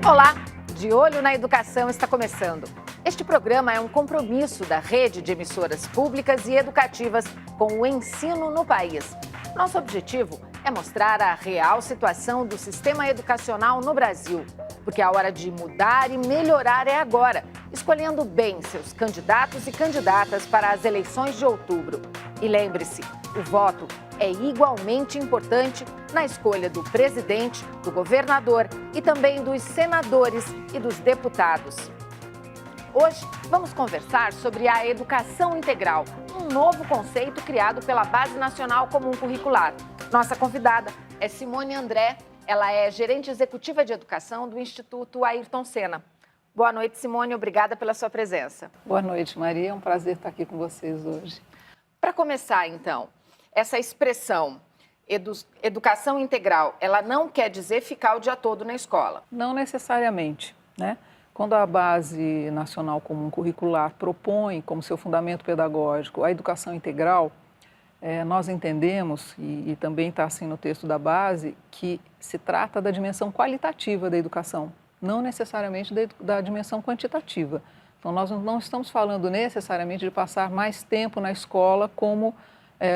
Olá, De Olho na Educação está começando. Este programa é um compromisso da rede de emissoras públicas e educativas com o ensino no país. Nosso objetivo é mostrar a real situação do sistema educacional no Brasil, porque a hora de mudar e melhorar é agora, escolhendo bem seus candidatos e candidatas para as eleições de outubro. E lembre-se, o voto é igualmente importante na escolha do presidente, do governador e também dos senadores e dos deputados. Hoje vamos conversar sobre a educação integral, um novo conceito criado pela Base Nacional Comum Curricular. Nossa convidada é Simone André, ela é gerente executiva de educação do Instituto Ayrton Senna. Boa noite, Simone, obrigada pela sua presença. Boa noite, Maria, é um prazer estar aqui com vocês hoje. Para começar, então, essa expressão educação integral, ela não quer dizer ficar o dia todo na escola? Não necessariamente, né? Quando a Base Nacional Comum Curricular propõe como seu fundamento pedagógico a educação integral, nós entendemos, e também está assim no texto da base, que se trata da dimensão qualitativa da educação, não necessariamente da dimensão quantitativa. Então, nós não estamos falando necessariamente de passar mais tempo na escola como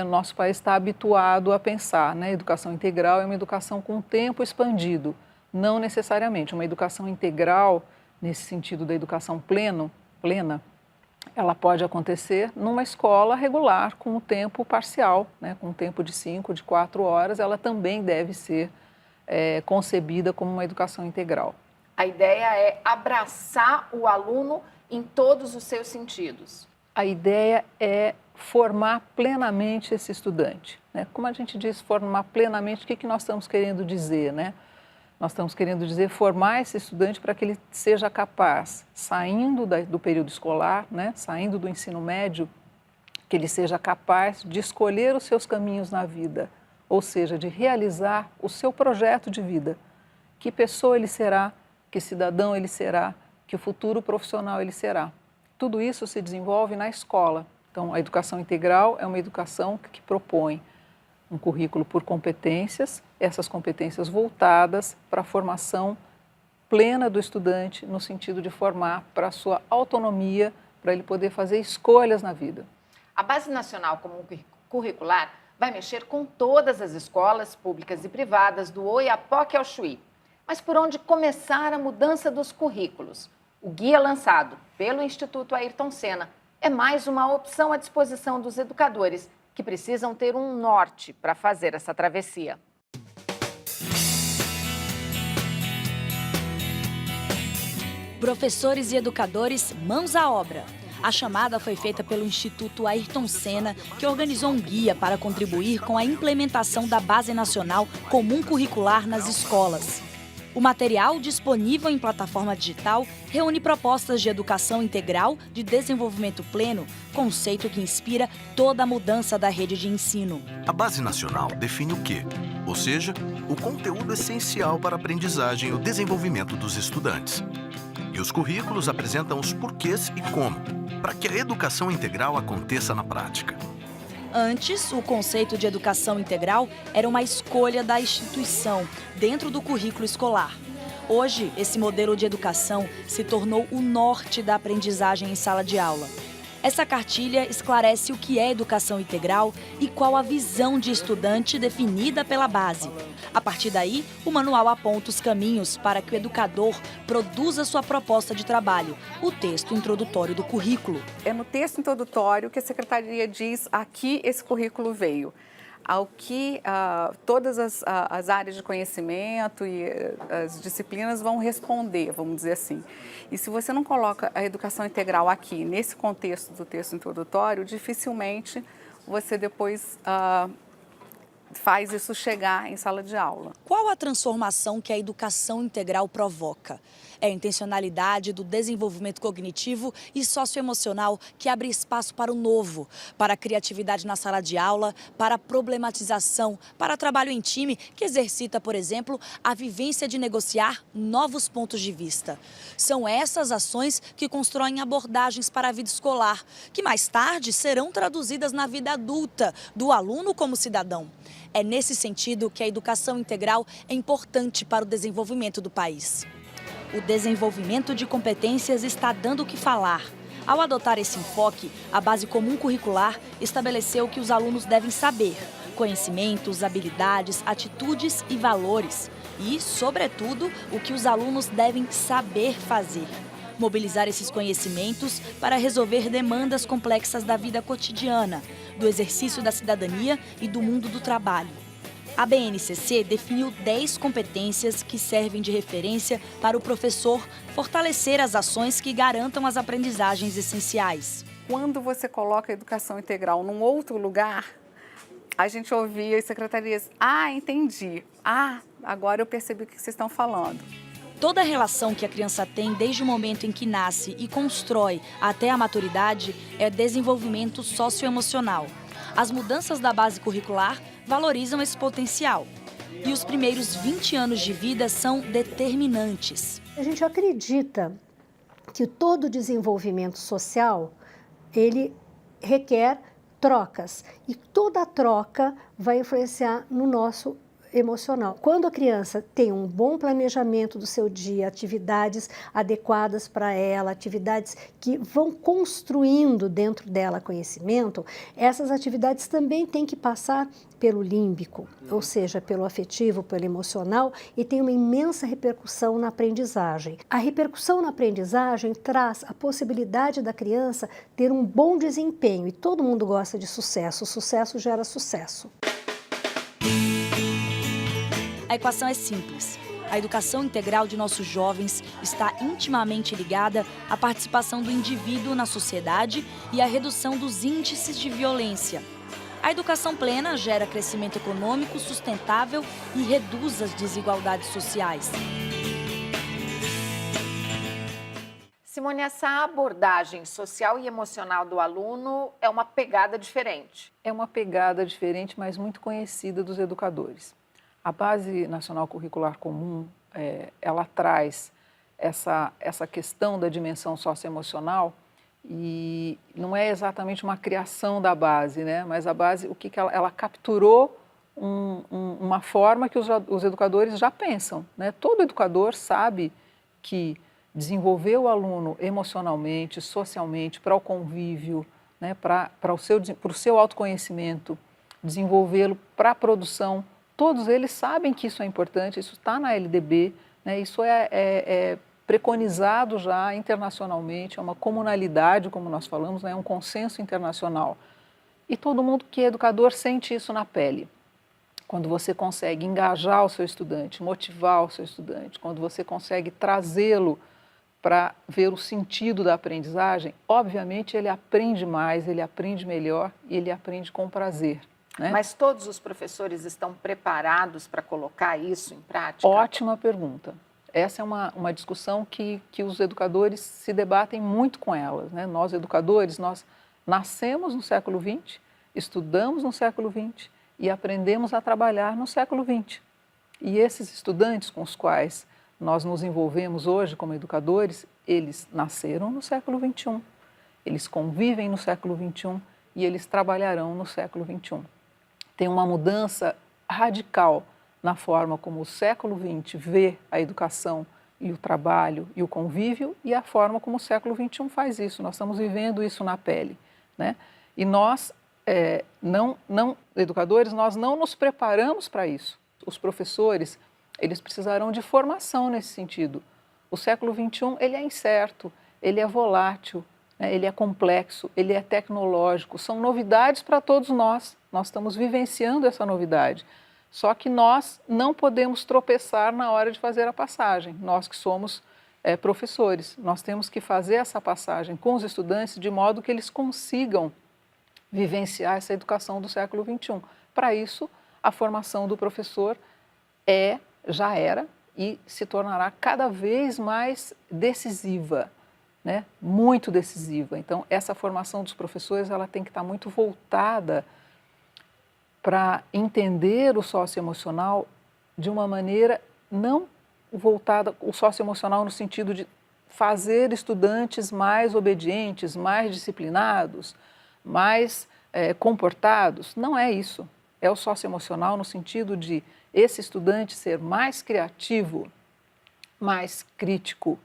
nosso país está habituado a pensar, né? Educação integral é uma educação com tempo expandido, não necessariamente. Uma educação integral, nesse sentido da educação plena, ela pode acontecer numa escola regular, com o tempo parcial, né? Com o tempo de 5, de 4 horas, ela também deve ser concebida como uma educação integral. A ideia é abraçar o aluno em todos os seus sentidos. A ideia é formar plenamente esse estudante, né? Como a gente diz formar plenamente, o que nós estamos querendo dizer, né? Nós estamos querendo dizer formar esse estudante para que ele seja capaz, saindo do período escolar, né? Saindo do ensino médio, que ele seja capaz de escolher os seus caminhos na vida, ou seja, de realizar o seu projeto de vida. Que pessoa ele será, que cidadão ele será, que futuro profissional ele será. Tudo isso se desenvolve na escola. Então, a educação integral é uma educação que propõe um currículo por competências, essas competências voltadas para a formação plena do estudante, no sentido de formar para a sua autonomia, para ele poder fazer escolhas na vida. A Base Nacional Comum Curricular vai mexer com todas as escolas públicas e privadas do Oiapoque ao Chuí. Mas por onde começar a mudança dos currículos? O guia lançado pelo Instituto Ayrton Senna é mais uma opção à disposição dos educadores, que precisam ter um norte para fazer essa travessia. Professores e educadores, mãos à obra. A chamada foi feita pelo Instituto Ayrton Senna, que organizou um guia para contribuir com a implementação da Base Nacional Comum Curricular nas escolas. O material, disponível em plataforma digital, reúne propostas de educação integral, de desenvolvimento pleno, conceito que inspira toda a mudança da rede de ensino. A Base Nacional define o quê? Ou seja, o conteúdo essencial para a aprendizagem e o desenvolvimento dos estudantes. E os currículos apresentam os porquês e como, para que a educação integral aconteça na prática. Antes, o conceito de educação integral era uma escolha da instituição, dentro do currículo escolar. Hoje, esse modelo de educação se tornou o norte da aprendizagem em sala de aula. Essa cartilha esclarece o que é educação integral e qual a visão de estudante definida pela base. A partir daí, o manual aponta os caminhos para que o educador produza sua proposta de trabalho, o texto introdutório do currículo. É no texto introdutório que a Secretaria diz aqui esse currículo veio. Ao que todas as áreas de conhecimento e as disciplinas vão responder, vamos dizer assim. E se você não coloca a educação integral aqui, nesse contexto do texto introdutório, dificilmente você depois faz isso chegar em sala de aula. Qual a transformação que a educação integral provoca? É a intencionalidade do desenvolvimento cognitivo e socioemocional que abre espaço para o novo, para a criatividade na sala de aula, para a problematização, para trabalho em time, que exercita, por exemplo, a vivência de negociar novos pontos de vista. São essas ações que constroem abordagens para a vida escolar, que mais tarde serão traduzidas na vida adulta, do aluno como cidadão. É nesse sentido que a educação integral é importante para o desenvolvimento do país. O desenvolvimento de competências está dando o que falar. Ao adotar esse enfoque, a Base Comum Curricular estabeleceu que os alunos devem saber: conhecimentos, habilidades, atitudes e valores. E, sobretudo, o que os alunos devem saber fazer. Mobilizar esses conhecimentos para resolver demandas complexas da vida cotidiana, do exercício da cidadania e do mundo do trabalho. A BNCC definiu 10 competências que servem de referência para o professor fortalecer as ações que garantam as aprendizagens essenciais. Quando você coloca a educação integral num outro lugar, a gente ouvia as secretarias: ah, entendi, ah, agora eu percebi o que vocês estão falando. Toda a relação que a criança tem desde o momento em que nasce e constrói até a maturidade é desenvolvimento socioemocional. As mudanças da base curricular valorizam esse potencial. E os primeiros 20 anos de vida são determinantes. A gente acredita que todo desenvolvimento social, ele requer trocas. E toda troca vai influenciar no nosso emocional. Quando a criança tem um bom planejamento do seu dia, atividades adequadas para ela, atividades que vão construindo dentro dela conhecimento, essas atividades também têm que passar pelo límbico, ou seja, pelo afetivo, pelo emocional, e tem uma imensa repercussão na aprendizagem. A repercussão na aprendizagem traz a possibilidade da criança ter um bom desempenho, e todo mundo gosta de sucesso. O sucesso gera sucesso. A equação é simples. A educação integral de nossos jovens está intimamente ligada à participação do indivíduo na sociedade e à redução dos índices de violência. A educação plena gera crescimento econômico sustentável e reduz as desigualdades sociais. Simone, essa abordagem social e emocional do aluno é uma pegada diferente. É uma pegada diferente, mas muito conhecida dos educadores. A Base Nacional Curricular Comum, ela traz essa questão da dimensão socioemocional e não é exatamente uma criação da base, né? Mas a base, o que ela capturou uma forma que os educadores já pensam, né? Todo educador sabe que desenvolver o aluno emocionalmente, socialmente, para o convívio, né? para o seu autoconhecimento, desenvolvê-lo para a produção. Todos eles sabem que isso é importante, isso está na LDB, né? Isso é preconizado já internacionalmente, é uma comunalidade, como nós falamos, né? É um consenso internacional. E todo mundo que é educador sente isso na pele. Quando você consegue engajar o seu estudante, motivar o seu estudante, quando você consegue trazê-lo para ver o sentido da aprendizagem, obviamente ele aprende mais, ele aprende melhor e ele aprende com prazer. Né? Mas todos os professores estão preparados para colocar isso em prática? Ótima pergunta. Essa é uma discussão que os educadores se debatem muito com elas. Né? Nós, educadores, nós nascemos no século XX, estudamos no século XX e aprendemos a trabalhar no século XX. E esses estudantes com os quais nós nos envolvemos hoje como educadores, eles nasceram no século XXI, eles convivem no século XXI e eles trabalharão no século XXI. Tem uma mudança radical na forma como o século XX vê a educação e o trabalho e o convívio e a forma como o século XXI faz isso. Nós estamos vivendo isso na pele, né? E nós, educadores, nós não nos preparamos para isso. Os professores, eles precisarão de formação nesse sentido. O século XXI, ele é incerto, ele é volátil, ele é complexo, ele é tecnológico, são novidades para todos nós estamos vivenciando essa novidade, só que nós não podemos tropeçar na hora de fazer a passagem, nós que somos professores, nós temos que fazer essa passagem com os estudantes de modo que eles consigam vivenciar essa educação do século XXI. Para isso, a formação do professor já era e se tornará cada vez mais decisiva. Né? Muito decisiva. Então, essa formação dos professores ela tem que estar muito voltada para entender o socioemocional de uma maneira não voltada, o socioemocional no sentido de fazer estudantes mais obedientes, mais disciplinados, mais comportados. Não é isso. É o socioemocional no sentido de esse estudante ser mais criativo, mais crítico,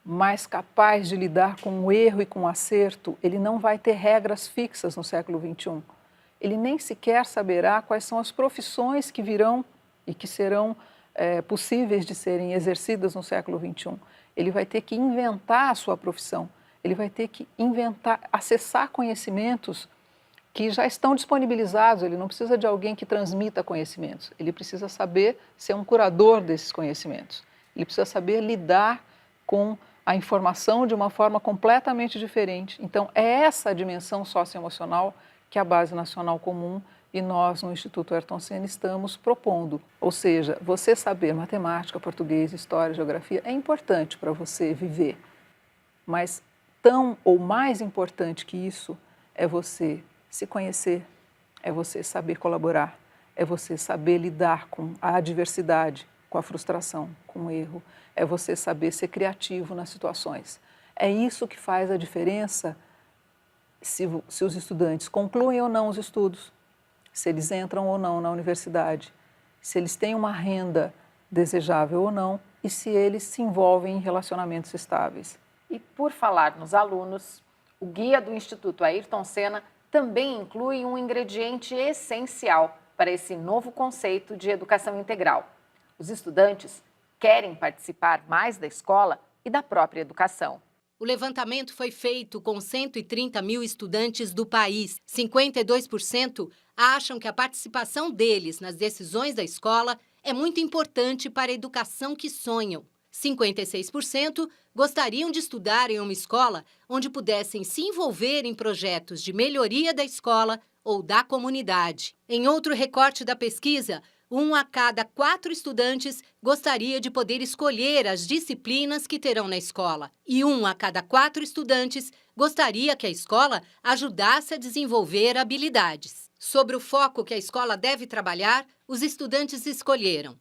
mais capaz de lidar com o erro e com o acerto, ele não vai ter regras fixas no século XXI. Ele nem sequer saberá quais são as profissões que virão e que serão possíveis de serem exercidas no século XXI. Ele vai ter que inventar a sua profissão, ele vai ter que acessar conhecimentos que já estão disponibilizados, ele não precisa de alguém que transmita conhecimentos, ele precisa saber ser um curador desses conhecimentos, ele precisa saber lidar com a informação de uma forma completamente diferente. Então, é essa a dimensão socioemocional que a Base Nacional Comum e nós, no Instituto Ayrton Senna, estamos propondo. Ou seja, você saber matemática, português, história, geografia é importante para você viver, mas tão ou mais importante que isso é você se conhecer, é você saber colaborar, é você saber lidar com a adversidade, com a frustração, com o erro, é você saber ser criativo nas situações. É isso que faz a diferença se os estudantes concluem ou não os estudos, se eles entram ou não na universidade, se eles têm uma renda desejável ou não e se eles se envolvem em relacionamentos estáveis. E por falar nos alunos, o guia do Instituto Ayrton Senna também inclui um ingrediente essencial para esse novo conceito de educação integral. Os estudantes querem participar mais da escola e da própria educação. O levantamento foi feito com 130 mil estudantes do país. 52% acham que a participação deles nas decisões da escola é muito importante para a educação que sonham. 56% gostariam de estudar em uma escola onde pudessem se envolver em projetos de melhoria da escola ou da comunidade. Em outro recorte da pesquisa, 1 a cada 4 estudantes gostaria de poder escolher as disciplinas que terão na escola. E 1 a cada 4 estudantes gostaria que a escola ajudasse a desenvolver habilidades. Sobre o foco que a escola deve trabalhar, os estudantes escolheram.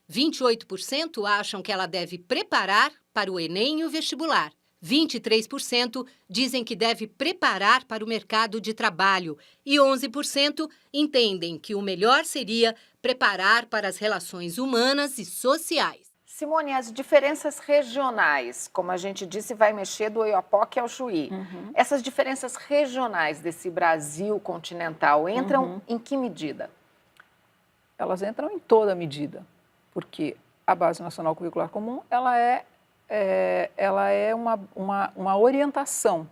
28% acham que ela deve preparar para o Enem e o vestibular. 23% dizem que deve preparar para o mercado de trabalho e 11% entendem que o melhor seria preparar para as relações humanas e sociais. Simone, as diferenças regionais, como a gente disse, vai mexer do Oiapoque ao Chuí. Essas diferenças regionais desse Brasil continental entram em que medida? Elas entram em toda medida, porque a Base Nacional Curricular Comum ela é uma orientação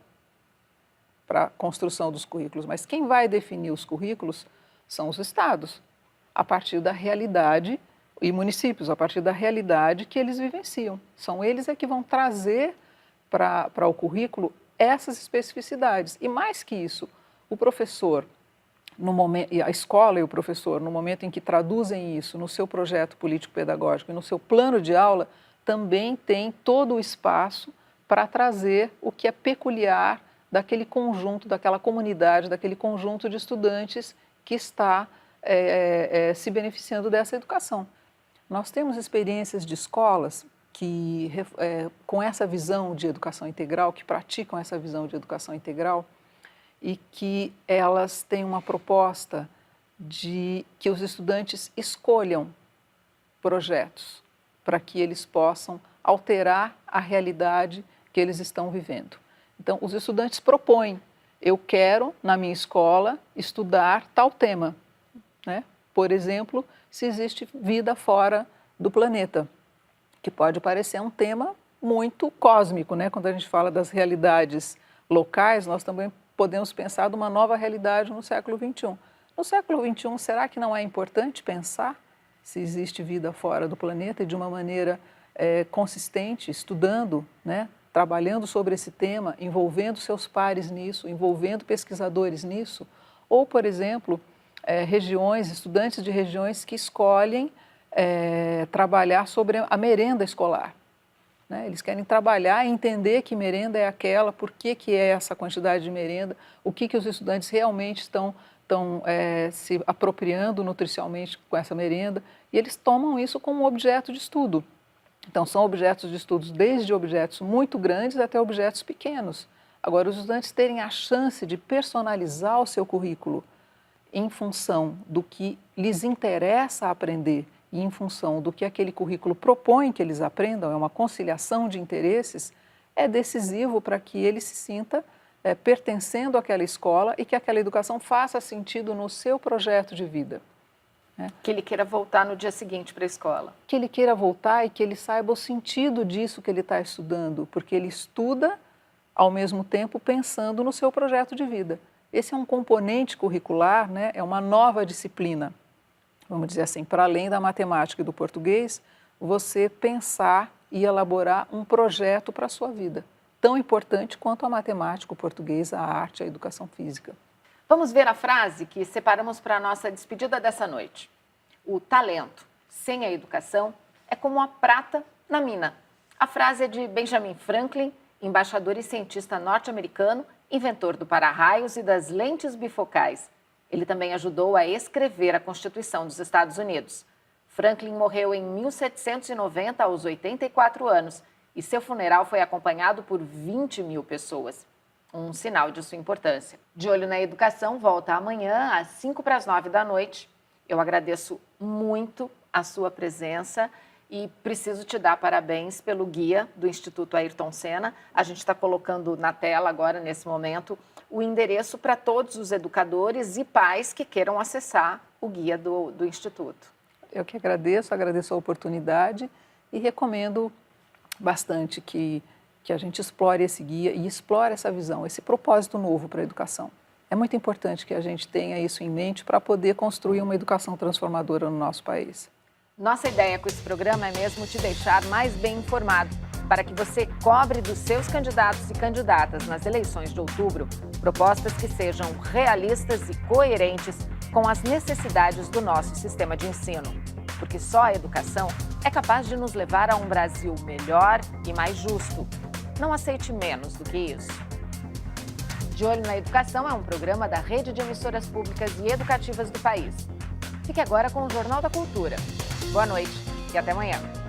para a construção dos currículos, mas quem vai definir os currículos são os estados, a partir da realidade, e municípios, a partir da realidade que eles vivenciam. São eles que vão trazer para o currículo essas especificidades. E mais que isso, o professor, a escola e o professor, no momento em que traduzem isso no seu projeto político-pedagógico e no seu plano de aula, também tem todo o espaço para trazer o que é peculiar daquele conjunto, daquela comunidade, daquele conjunto de estudantes que está se beneficiando dessa educação. Nós temos experiências de escolas que, com essa visão de educação integral, que praticam essa visão de educação integral e que elas têm uma proposta de que os estudantes escolham projetos para que eles possam alterar a realidade que eles estão vivendo. Então, os estudantes propõem, eu quero, na minha escola, estudar tal tema, né? Por exemplo, se existe vida fora do planeta, que pode parecer um tema muito cósmico, né? Quando a gente fala das realidades locais, nós também podemos pensar numa nova realidade no século XXI. No século XXI, será que não é importante pensar se existe vida fora do planeta e de uma maneira consistente, estudando, né? Trabalhando sobre esse tema, envolvendo seus pares nisso, envolvendo pesquisadores nisso? Ou, por exemplo, estudantes de regiões que escolhem trabalhar sobre a merenda escolar. Né? Eles querem trabalhar e entender que merenda é aquela, por que é essa quantidade de merenda, o que os estudantes realmente estão se apropriando nutricionalmente com essa merenda, e eles tomam isso como objeto de estudo. Então, são objetos de estudos desde objetos muito grandes até objetos pequenos. Agora, os estudantes terem a chance de personalizar o seu currículo em função do que lhes interessa aprender e em função do que aquele currículo propõe que eles aprendam, é uma conciliação de interesses, é decisivo para que ele se sinta pertencendo àquela escola e que aquela educação faça sentido no seu projeto de vida. Que ele queira voltar no dia seguinte para a escola. Que ele queira voltar e que ele saiba o sentido disso que ele está estudando, porque ele estuda ao mesmo tempo pensando no seu projeto de vida. Esse é um componente curricular, né? É uma nova disciplina, vamos dizer assim, para além da matemática e do português, você pensar e elaborar um projeto para a sua vida, tão importante quanto a matemática, o português, a arte, a educação física. Vamos ver a frase que separamos para a nossa despedida dessa noite. O talento sem a educação é como a prata na mina. A frase é de Benjamin Franklin, embaixador e cientista norte-americano, inventor do para-raios e das lentes bifocais. Ele também ajudou a escrever a Constituição dos Estados Unidos. Franklin morreu em 1790 aos 84 anos e seu funeral foi acompanhado por 20 mil pessoas. Um sinal de sua importância. De Olho na Educação volta amanhã às 8:55 da noite. Eu agradeço muito a sua presença e preciso te dar parabéns pelo guia do Instituto Ayrton Senna. A gente está colocando na tela agora, nesse momento, o endereço para todos os educadores e pais que queiram acessar o guia do Instituto. Eu que agradeço a oportunidade e recomendo bastante que a gente explore esse guia e explore essa visão, esse propósito novo para a educação. É muito importante que a gente tenha isso em mente para poder construir uma educação transformadora no nosso país. Nossa ideia com esse programa é mesmo te deixar mais bem informado, para que você cobre dos seus candidatos e candidatas nas eleições de outubro propostas que sejam realistas e coerentes com as necessidades do nosso sistema de ensino. Porque só a educação é capaz de nos levar a um Brasil melhor e mais justo. Não aceite menos do que isso. De Olho na Educação é um programa da Rede de Emissoras Públicas e Educativas do país. Fique agora com o Jornal da Cultura. Boa noite e até amanhã.